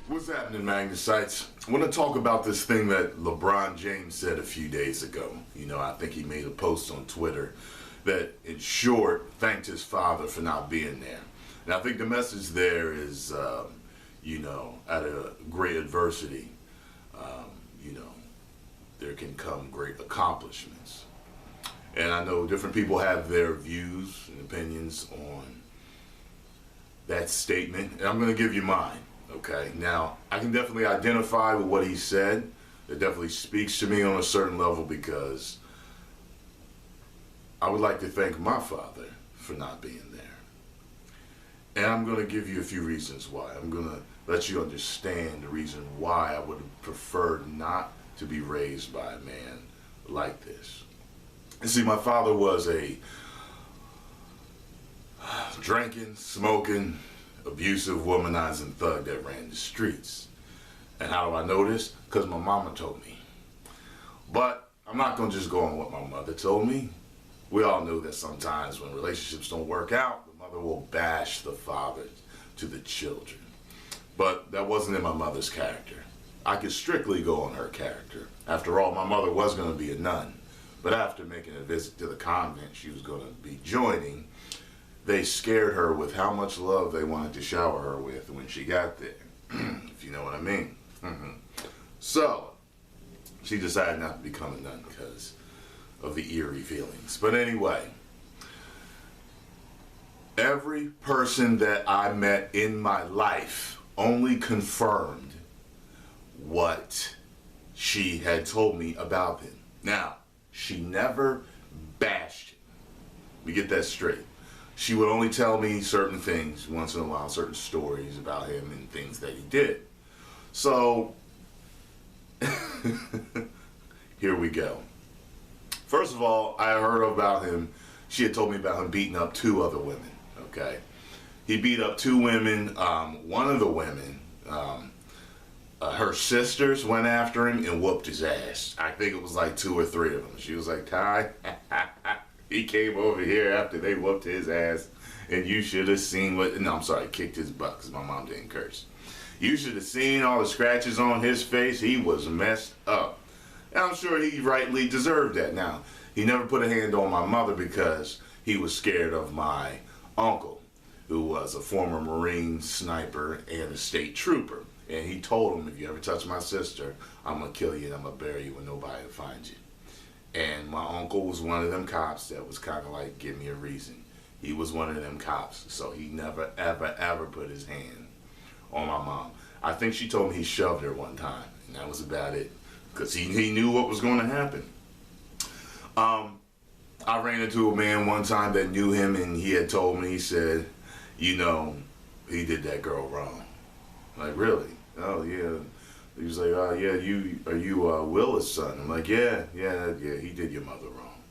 What's happening, Magnus? I want to talk about this thing that LeBron James said a few days ago. You know, I think he made a post on Twitter that, in short, thanked his father for not being there. And I think the message there is, you know, at a great adversity, you know, there can come great accomplishments. And I know different people have their views and opinions on that statement, and I'm going to give you mine. Okay, now I can definitely identify with what he said. It definitely speaks to me on a certain level because I would like to thank my father for not being there. And I'm going to give you a few reasons why. I'm going to let you understand the reason why I would have preferred not to be raised by a man like this. You see, my father was a drinking, smoking, abusive, womanizing thug that ran the streets. And how do I know this? Because my mama told me. But I'm not going to just go on what my mother told me. We all know that sometimes when relationships don't work out, the mother will bash the father to the children. But that wasn't in my mother's character. I could strictly go on her character. After all, my mother was going to be a nun. But after making a visit to the convent she was going to be joining, they scared her with how much love they wanted to shower her with when she got there, if you know what I mean. So, she decided not to become a nun because of the eerie feelings. But anyway, every person that I met in my life only confirmed what she had told me about him. Now, she never bashed him. Let me get that straight. She would only tell me certain things once in a while, certain stories about him and things that he did. So, here we go. First of all, I heard about him. She had told me about him beating up 2 other women, okay? He beat up 2 women. One of the women, her sisters went after him and whooped his ass. I think it was like 2 or 3 of them. She was like, Ty, he came over here after they whooped his ass, and you should have seen what, no, I'm sorry, kicked his butt because my mom didn't curse. You should have seen all the scratches on his face. He was messed up. And I'm sure he rightly deserved that. Now, he never put a hand on my mother because he was scared of my uncle, who was a former Marine sniper and a state trooper. And he told him, if you ever touch my sister, I'm going to kill you and I'm going to bury you and nobody will find you. And my uncle was one of them cops that was kind of like, give me a reason. He was one of them cops, so he never, ever, ever put his hand on my mom. I think she told me he shoved her one time, and that was about it, because he knew what was going to happen. I ran into a man one time that knew him, and he had told me, he said, you know, he did that girl wrong. I'm like, really? Oh, yeah. He was like, yeah, are you Will's son? I'm like, yeah, he did your mother wrong.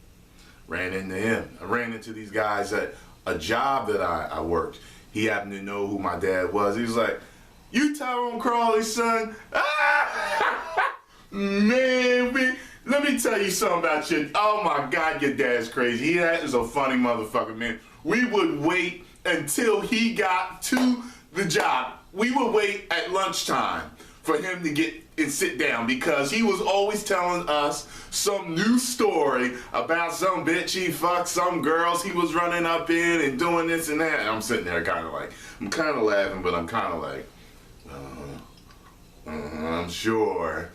Ran into him. I ran into these guys at a job that I worked. He happened to know who my dad was. He was like, you Tyrone Crawley's son? Man, let me tell you something about you. Oh my God, your dad's crazy. He is a funny motherfucker, man. We would wait until he got to the job. We would wait at lunchtime for him to get and sit down because he was always telling us some new story about some bitch he fucked some girls he was running up in and doing this and that. And I'm sitting there kind of like, I'm kind of laughing, but I'm kind of like, I'm sure.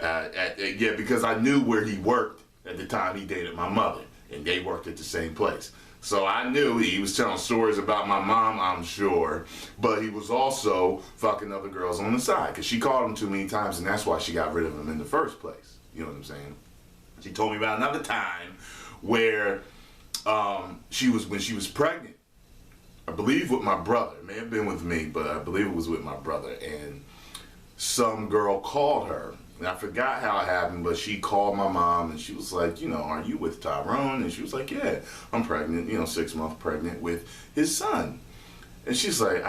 Yeah, because I knew where he worked at the time he dated my mother, and they worked at the same place. So I knew he was telling stories about my mom, I'm sure, but he was also fucking other girls on the side because she called him too many times, and that's why she got rid of him in the first place. You know what I'm saying? She told me about another time where when she was pregnant, I believe with my brother. It may have been with me, but I believe it was with my brother, and some girl called her. And I forgot how it happened, but she called my mom and she was like, you know, are you with Tyrone? And she was like, yeah, I'm pregnant, 6 months pregnant with his son. And she's like,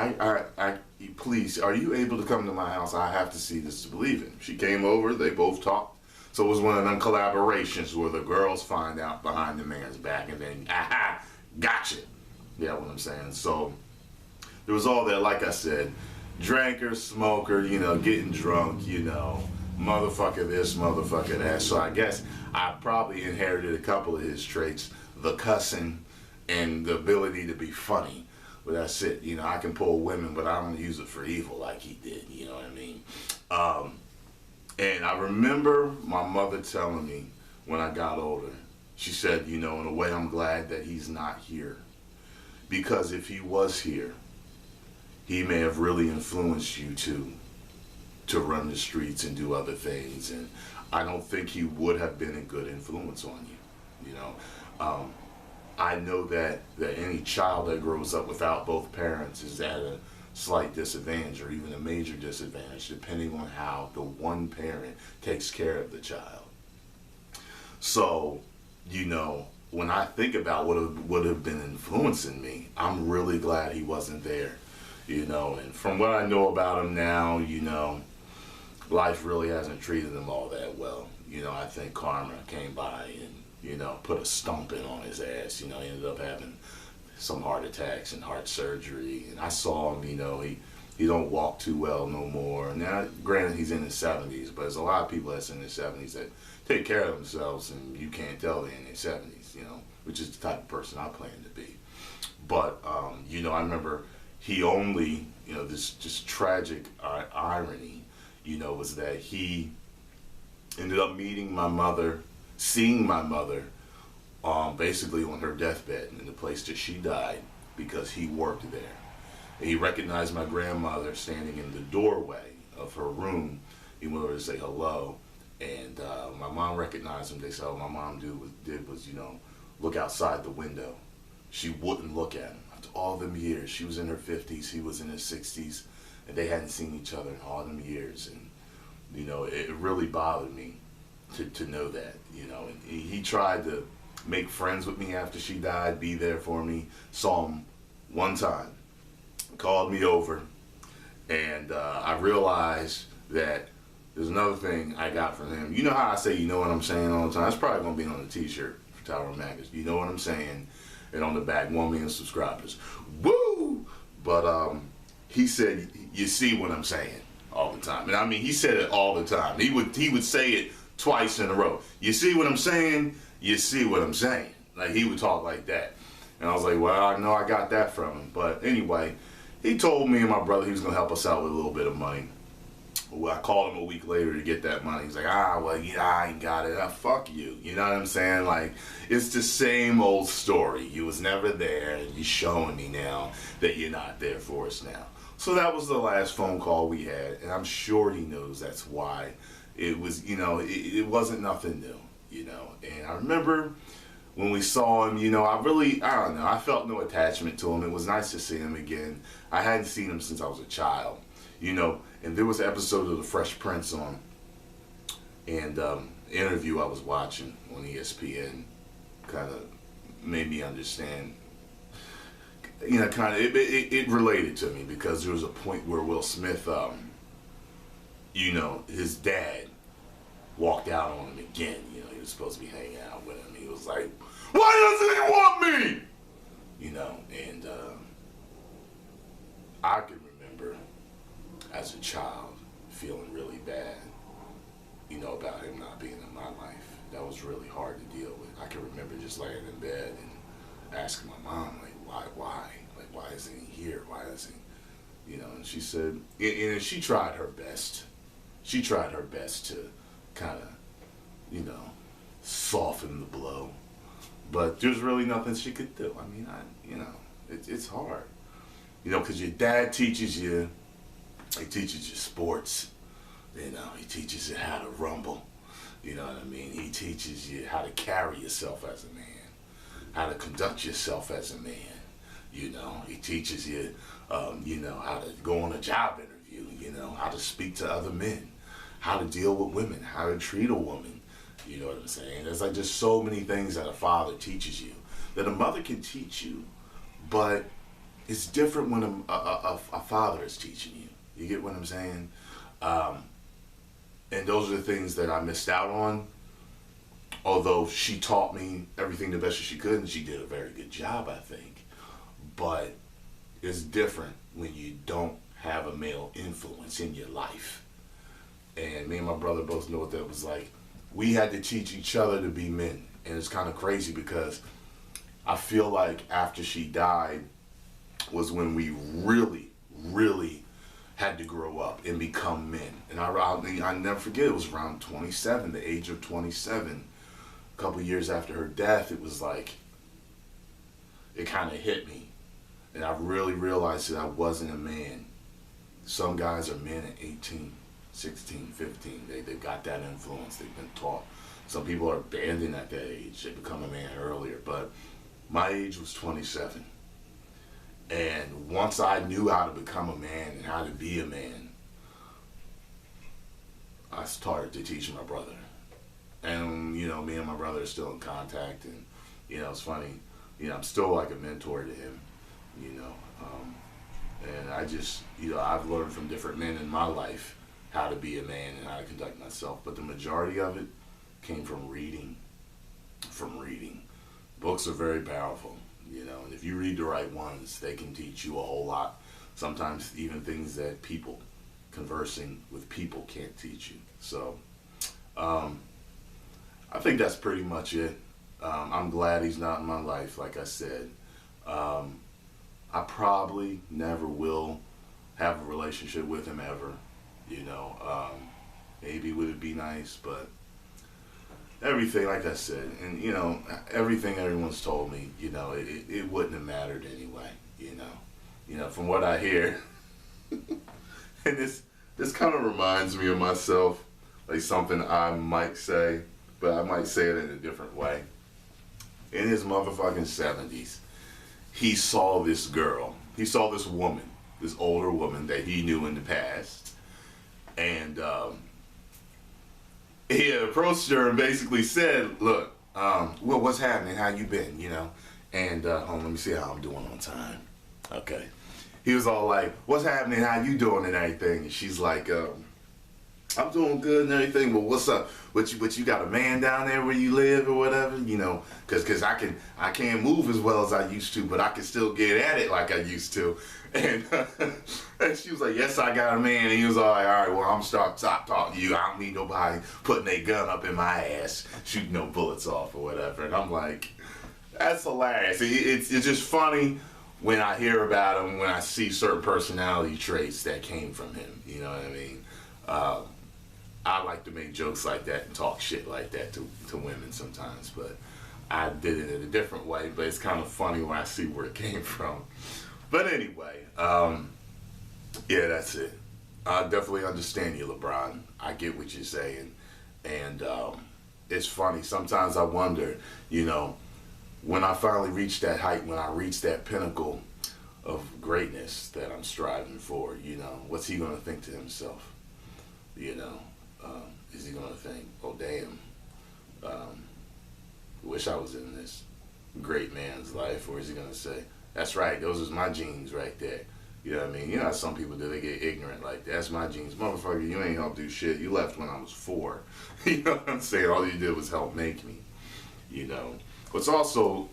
please, are you able to come to my house? I have to see this to believe it. She came over, they both talked So it was one of them collaborations where the girls find out behind the man's back and then, aha, gotcha. Yeah, what I'm saying. So there was all that, like I said, drinker, smoker, getting drunk, motherfucker this, motherfucker that. So I guess I probably inherited a couple of his traits, the cussing and the ability to be funny. But that's it. I can pull women, but I don't use it for evil like he did. You know what I mean? And I remember my mother telling me when I got older, she said, in a way, I'm glad that he's not here. Because if he was here, he may have really influenced you to run the streets and do other things. And I don't think he would have been a good influence on you. I know that any child that grows up without both parents is at a slight disadvantage or even a major disadvantage, depending on how the one parent takes care of the child. So, when I think about what would have been influencing me, I'm really glad he wasn't there. And from what I know about him now, life really hasn't treated him all that well. I think karma came by and, put a stomping on his ass. He ended up having some heart attacks and heart surgery. And I saw him, he don't walk too well no more. Now, granted, he's in his 70s, but there's a lot of people that's in their 70s that take care of themselves and you can't tell they're in their 70s, which is the type of person I plan to be. But, I remember he only, this just tragic irony, was that he ended up meeting my mother, seeing my mother, basically on her deathbed in the place that she died because he worked there. And he recognized my grandmother standing in the doorway of her room. He went over to say hello, and my mom recognized him. They said, all my mom did was, look outside the window. She wouldn't look at him. After all them years, she was in her 50s, he was in his 60s, and they hadn't seen each other in all them years. And, it really bothered me to know that, and he tried to make friends with me after she died, be there for me. Saw him one time, called me over, and I realized that there's another thing I got from him. You know how I say, you know what I'm saying all the time? That's probably going to be on the t-shirt for Tyrone Magnus. You know what I'm saying? And on the back, 1 million subscribers. Woo! But he said, you see what I'm saying all the time. And I mean, he said it all the time. He would say it twice in a row. You see what I'm saying? You see what I'm saying? Like, he would talk like that. And I was like, well, I know I got that from him. But anyway, he told me and my brother he was going to help us out with a little bit of money. Well, I called him a week later to get that money. He's like, well, yeah, I ain't got it. Fuck you. You know what I'm saying? Like, it's the same old story. You was never there, and you're showing me now that you're not there for us now. So that was the last phone call we had, and I'm sure he knows that's why. It was, it wasn't nothing new, And I remember when we saw him, I don't know, I felt no attachment to him. It was nice to see him again. I hadn't seen him since I was a child, And there was an episode of The Fresh Prince on, and interview I was watching on ESPN kind of made me understand, kind of, it related to me because there was a point where Will Smith, his dad walked out on him again. He was supposed to be hanging out with him. He was like, why doesn't he want me? And I can remember as a child feeling really bad, about him not being in my life. That was really hard to deal with. I can remember just laying in bed and asking my mom, like, why? Like, why isn't he here? Why isn't he? And she said, and she tried her best. She tried her best to kind of, soften the blow. But there's really nothing she could do. I mean, it's hard. Because your dad teaches you, he teaches you sports. He teaches you how to rumble. You know what I mean? He teaches you how to carry yourself as a man, how to conduct yourself as a man. He teaches you, how to go on a job interview, how to speak to other men, how to deal with women, how to treat a woman. You know what I'm saying? There's like just so many things that a father teaches you that a mother can teach you, but it's different when a father is teaching you. You get what I'm saying? And those are the things that I missed out on. Although she taught me everything the best she could, and she did a very good job, I think. But it's different when you don't have a male influence in your life. And me and my brother both know what that was like. We had to teach each other to be men. And it's kind of crazy because I feel like after she died was when we really had to grow up and become men. And I never forget, it was around 27, the age of 27. A couple years after her death, it was like, it kind of hit me. And I really realized that I wasn't a man. Some guys are men at 18, 16, 15. They've got that influence. They've been taught. Some people are abandoned at that age. They become a man earlier. But my age was 27. And once I knew how to become a man and how to be a man, I started to teach my brother. And, you know, me and my brother are still in contact. And, you know, it's funny. You know, I'm still like a mentor to him, you know. And I just, you know, I've learned from different men in my life how to be a man and how to conduct myself. But the majority of it came from reading. Books are very powerful, you know, and if you read the right ones, they can teach you a whole lot. Sometimes even things that people, conversing with people, can't teach you. So, I think that's pretty much it. I'm glad he's not in my life, like I said. I probably never will have a relationship with him ever, you know. Maybe would it be nice, but everything, like I said, and you know, everything everyone's told me, you know, it wouldn't have mattered anyway, you know, from what I hear. And this kind of reminds me of myself, like something I might say, but I might say it in a different way. In his motherfucking 70s, he saw this girl, he saw this woman, this older woman that he knew in the past, and he had approached her and basically said, look, well, what's happening? How you been, you know? And, hold on, let me see how I'm doing on time. Okay. He was all like, what's happening? How you doing and everything? And she's like, I'm doing good and everything, but what's up? What you got a man down there where you live or whatever? You know, cause I can't move as well as I used to, but I can still get at it like I used to. And, and she was like, yes, I got a man. And he was all like, all right, well, I'm stop talking to you. I don't need nobody putting a gun up in my ass, shooting no bullets off or whatever. And I'm like, that's hilarious. It's just funny when I hear about him, when I see certain personality traits that came from him. You know what I mean? I like to make jokes like that and talk shit like that to women sometimes, but I did it in a different way. But it's kind of funny when I see where it came from. But anyway, yeah, that's it. I definitely understand you, LeBron. I get what you're saying. And it's funny. Sometimes I wonder, you know, when I finally reach that height, when I reach that pinnacle of greatness that I'm striving for, you know, what's he going to think to himself? You know, is he going to think, oh, damn, wish I was in this great man's life? Or is he going to say, that's right, those is my genes right there? You know what I mean? You know how some people do, they get ignorant like that. That's my genes. Motherfucker, you ain't helped do shit. You left when I was 4. You know what I'm saying? All you did was help make me, you know. What's also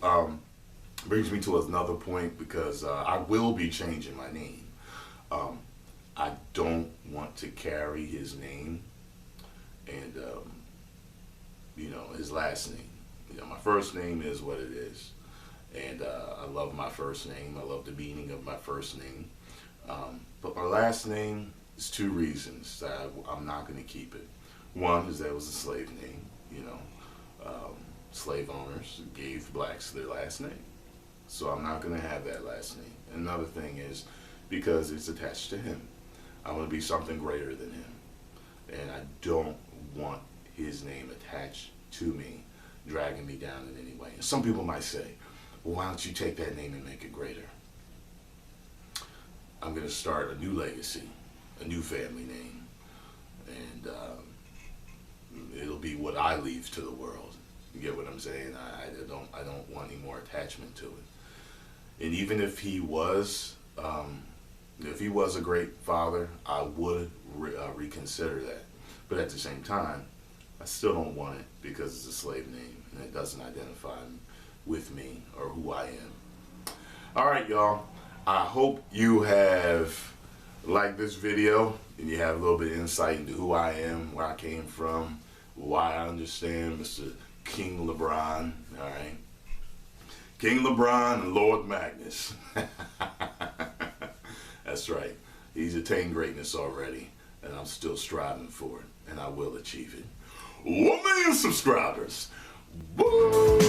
brings me to another point, because I will be changing my name. I don't want to carry his name and, you know, his last name. You know, my first name is what it is. And I love my first name. I love the meaning of my first name. But my last name is 2 reasons that I'm not going to keep it. One is that it was a slave name, you know. Slave owners gave blacks their last name. So I'm not going to have that last name. Another thing is because it's attached to him. I want to be something greater than him. And I don't want his name attached to me, dragging me down in any way. And some people might say, well, why don't you take that name and make it greater? I'm going to start a new legacy, a new family name. And it'll be what I leave to the world. You get what I'm saying? I don't want any more attachment to it. And even if he was a great father, I would reconsider that. But at the same time, I still don't want it because it's a slave name and it doesn't identify with me or who I am. All right, y'all. I hope you have liked this video and you have a little bit of insight into who I am, where I came from, why I understand Mr. King LeBron. All right. King LeBron and Lord Magnus. That's right. He's attained greatness already, and I'm still striving for it, and I will achieve it. 1 million subscribers. Woo!